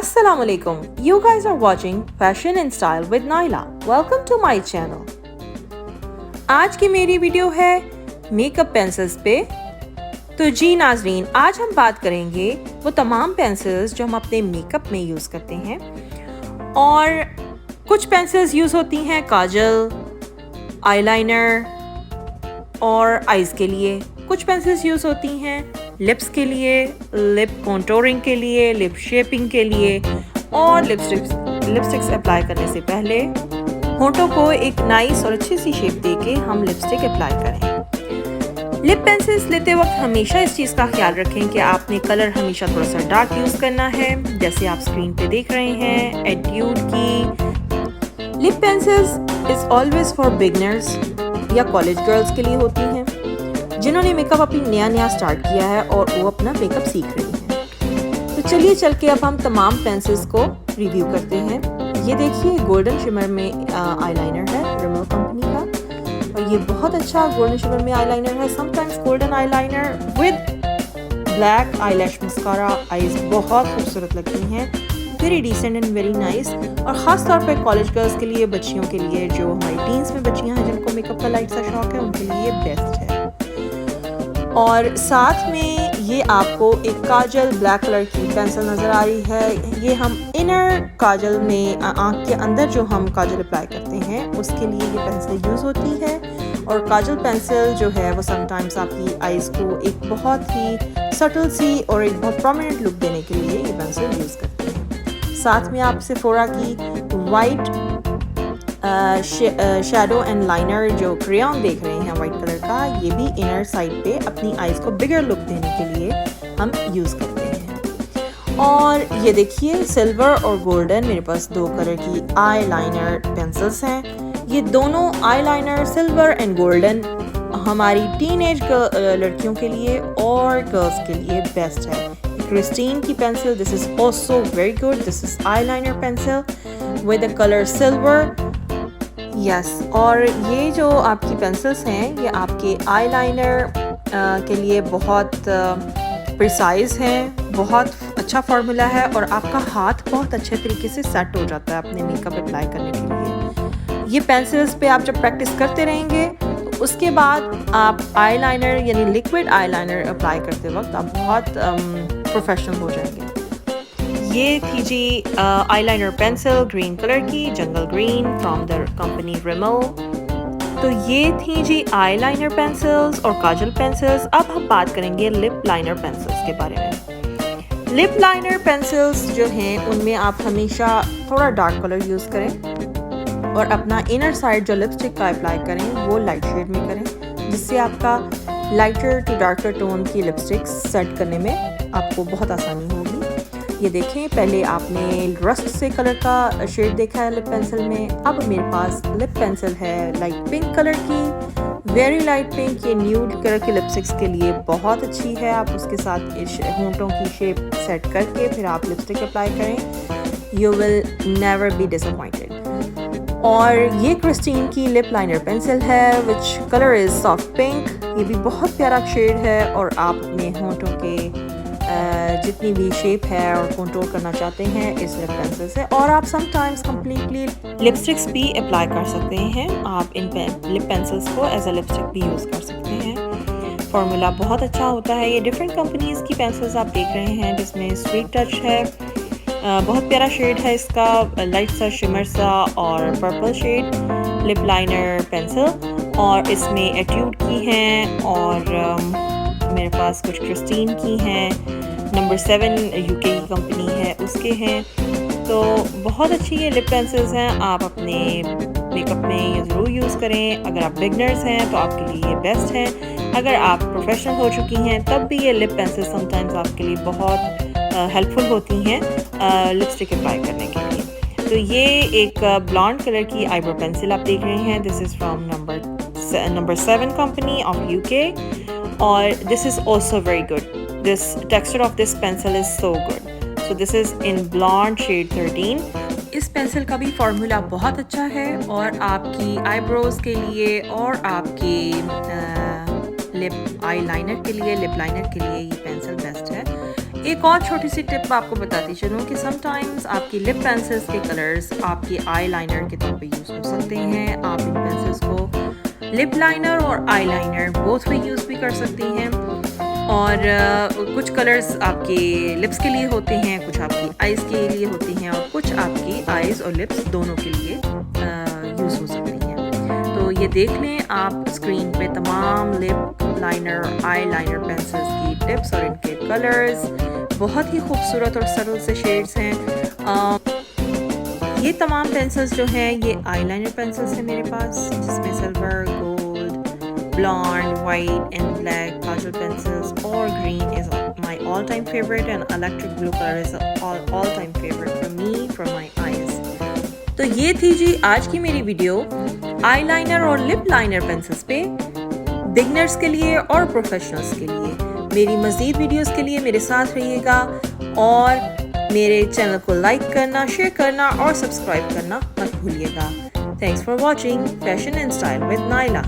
Assalamualaikum. You guys are watching Fashion and Style with Naila. Welcome to my channel. आज की मेरी video है makeup pencils पे। तो जी नाजरीन, आज हम बात करेंगे वो तमाम पेंसिल्स जो हम अपने मेकअप में यूज़ करते हैं। और कुछ पेंसिल्स यूज़ होती हैं काजल, आईलाइनर और आईज़ के लिए। कुछ पेंसिल्स यूज़ होती हैं लिप्स के लिए, लिप कॉन्टोरिंग के लिए, लिप शेपिंग के लिए और लिपस्टिक्स अप्लाई करने से पहले होंठों को एक नाइस और अच्छी सी शेप देके हम लिपस्टिक अप्लाई करें। लिप पेंसिल्स लेते वक्त हमेशा इस चीज़ का ख्याल रखें कि आपने कलर हमेशा थोड़ा सा डार्क यूज़ करना है, जैसे आप स्क्रीन पे देख रहे हैं एट्यूड की। Lip pencils is always for beginners या कॉलेज गर्ल्स के लिए होती हैं जिन्होंने मेकअप अभी नया स्टार्ट किया है और वो अपना मेकअप सीख रही हैं। तो चलिए चल के अब हम तमाम पेंसिल्स को रिव्यू करते हैं। ये देखिए गोल्डन शिमर में आईलाइनर है रिमल कंपनी का, और ये बहुत अच्छा गोल्डन शिमर में आईलाइनर है। Sometimes golden eyeliner with black eyelash mascara eyes बहुत खूबसूरत लगती हैं, very decent and very nice. और ख़ास तौर पे कॉलेज गर्ल्स के लिए, बच्चियों के लिए, जो हमारी टीन्स में बच्चियां हैं जिनको मेकअप का लाइट सा शौक है, उनके लिए बेस्ट है। और साथ में ये आपको एक काजल ब्लैक कलर की पेंसिल नज़र आ रही है। ये हम इनर काजल में आँख के अंदर जो हम काजल अप्लाई करते हैं उसके लिए ये पेंसिल यूज़ होती है। और काजल पेंसिल जो है वो समटाइम्स आपकी आइज़ को एक बहुत ही सटल सी और एक बहुत प्रोमिनेंट लुक देने के लिए ये पेंसिल यूज़ करते हैं। साथ में आप सेफोरा की वाइट शैडो एंड लाइनर जो क्रेयॉन देख रहे हैं वाइट कलर का, ये भी इनर साइड पे अपनी आईज़ को बिगर लुक देने के लिए हम यूज़ करते हैं। और ये देखिए सिल्वर और गोल्डन मेरे पास दो कलर की आई लाइनर पेंसिल्स हैं। ये दोनों eye liner silver and golden हमारी टीनेज लड़कियों के लिए और गर्ल्स के लिए बेस्ट है। क्रिस्टीन की pencil, this is also very good. This is eye liner pencil with the colour silver. Yes, और ये जो आपकी पेंसिल्स हैं ये आपके आईलाइनर के लिए बहुत प्रिसाइज हैं, बहुत अच्छा फार्मूला है और आपका हाथ बहुत अच्छे तरीके से सेट हो जाता है अपने मेकअप अप्लाई करने के लिए। ये पेंसिल्स पे आप जब प्रैक्टिस करते रहेंगे तो उसके बाद आप आईलाइनर यानी लिक्विड आईलाइनर अप्लाई करते वक्त आप बहुत प्रोफेशनल हो जाएंगे। ये थी जी आईलाइनर पेंसिल ग्रीन कलर की, jungle green from the company Rimmel. तो ये थी जी आईलाइनर पेंसिल्स और काजल पेंसिल्स। अब हम बात करेंगे लिप लाइनर पेंसिल्स के बारे में। लिप लाइनर पेंसिल्स जो हैं उनमें आप हमेशा थोड़ा डार्क कलर यूज़ करें और अपना इनर साइड जो लिपस्टिक का अप्लाई करें वो लाइट शेड में करें, जिससे आपका लाइटर टू डार्कर टोन की लिपस्टिक सेट करने में आपको बहुत आसानी होगी। ये देखें, पहले आपने रस्ट से कलर का शेड देखा है लिप पेंसिल में, अब मेरे पास लिप पेंसिल है लाइट पिंक कलर की, वेरी लाइट पिंक। ये न्यूड कलर की लिपस्टिक्स के लिए बहुत अच्छी है। आप उसके साथ होंठों की शेप सेट करके फिर आप लिपस्टिक अप्लाई करें, you will never be disappointed. और ये क्रिस्टीन की लिप लाइनर पेंसिल है which colour is soft pink. ये भी बहुत प्यारा शेड है और आप अपने होंठों के जितनी भी शेप है और कंट्रोल करना चाहते हैं इस लिप पेंसिल से। और आप समटाइम्स कम्प्लीटली लिपस्टिक्स भी अप्लाई कर सकते हैं। आप इन लिप पेंसिल्स को एज अ लिपस्टिक भी यूज़ कर सकते हैं। फार्मूला बहुत अच्छा होता है। ये डिफरेंट कंपनीज़ की पेंसिल्स आप देख रहे हैं जिसमें स्वीट टच है, बहुत प्यारा शेड है इसका, लाइट सा शिमर सा और purple shade lip liner pencil. और इसमें एट्यूड की हैं और मेरे पास कुछ क्रिस्टीन की हैं, नंबर 7 यूके की कंपनी है उसके हैं। तो बहुत अच्छी ये लिप पेंसिल्स हैं, आप अपने मेकअप में ये ज़रूर यूज़ करें। अगर आप बिगनर्स हैं तो आपके लिए ये बेस्ट है। अगर आप प्रोफेशनल हो चुकी हैं तब भी ये लिप पेंसिल समटाइम्स आपके लिए बहुत हेल्पफुल होती हैं लिपस्टिक अप्लाई करने के लिए। तो ये एक ब्लॉन्ड कलर की आईब्रो पेंसिल आप देख रहे हैं, this is from number 7 company of UK और this is also very good. This texture of this pencil is so good. So this is in blonde shade 13. इस पेंसिल का भी formula बहुत अच्छा है और आपकी आईब्रोज के लिए और आपके लिप आई लाइनर के लिए, लिप लाइनर के लिए ये पेंसिल बेस्ट है। एक और छोटी सी टिप आपको बताती चलूँ कि समटाइम्स आपकी लिप पेंसिल्स के कलर्स आपके आई लाइनर के तौर पे यूज़ हो सकते हैं। आप इन पेंसिल्स को लिप लाइनर और आई लाइनर बोथ में यूज़ भी कर सकती हैं। और कुछ कलर्स आपके लिप्स के लिए होते हैं, कुछ आपकी आइज़ के लिए होती हैं और कुछ आपकी आइज़ और लिप्स दोनों के लिए यूज़ हो सकती हैं। तो ये देख लें आप स्क्रीन पे तमाम lip liner, eye liner pencils की टिप्स और इनके कलर्स बहुत ही खूबसूरत और सरल से शेड्स हैं। ये तमाम पेंसिल्स जो हैं ये आई लाइनर पेंसिल्स हैं मेरे पास, जिसमें silver, gold, blonde, white and black kajal pencils और green is my all time favourite and electric blue colour is all time favourite for me for my eyes. तो ये थी जी आज की मेरी वीडियो आई लाइनर और लिप लाइनर पेंसिल्स पे, बिगनर्स के लिए और प्रोफेशनल्स के लिए। मेरी मज़ीद वीडियोस के लिए मेरे साथ रहिएगा और मेरे चैनल को लाइक करना, शेयर करना और सब्सक्राइब करना मत भूलिएगा। Thanks for watching fashion and style with Naila.